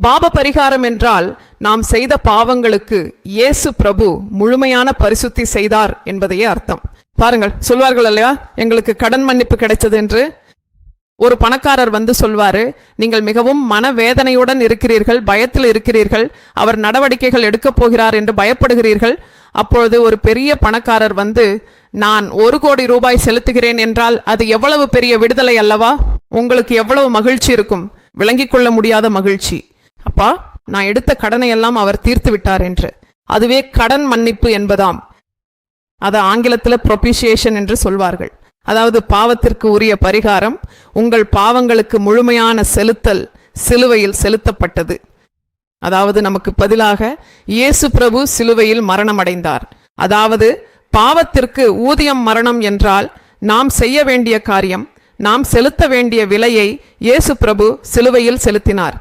பாவ பரிகாரம் என்றால் நாம் செய்த பாவங்களுக்கு இயேசு பிரபு முழுமையான பரிசுத்தி செய்தார் என்பதையே அர்த்தம். பாருங்கள், சொல்வார்கள் இல்லையா, எங்களுக்கு கடன் மன்னிப்பு கிடைச்சது என்று. ஒரு பணக்காரர் வந்து சொல்வாரு, நீங்கள் மிகவும் மனவேதனையுடன் இருக்கிறீர்கள், பயத்தில் இருக்கிறீர்கள், அவர் நடவடிக்கைகள் எடுக்கப் போகிறார் என்று பயப்படுகிறீர்கள். அப்பொழுது ஒரு பெரிய பணக்காரர் வந்து, நான் 1 கோடி ரூபாய் செலுத்துகிறேன் என்றால் அது எவ்வளவு பெரிய விடுதலை அல்லவா? உங்களுக்கு எவ்வளவு மகிழ்ச்சி இருக்கும், விளங்கிக் கொள்ள முடியாத மகிழ்ச்சி. அப்பா, நான் எடுத்த கடனை எல்லாம் அவர் தீர்த்து விட்டார் என்று. அதுவே கடன் மன்னிப்பு என்பதாம். அதை ஆங்கிலத்தில் ப்ரொபிஷியேஷன் என்று சொல்வார்கள். அதாவது பாவத்திற்கு உரிய பரிகாரம், உங்கள் பாவங்களுக்கு முழுமையான செலுத்தல் சிலுவையில் செலுத்தப்பட்டது. அதாவது நமக்கு பதிலாக இயேசு பிரபு சிலுவையில் மரணம் அடைந்தார். அதாவது பாவத்திற்கு ஊதியம் மரணம் என்றால் நாம் செய்ய வேண்டிய காரியம், நாம் செலுத்த வேண்டிய விலையை இயேசு பிரபு சிலுவையில் செலுத்தினார்.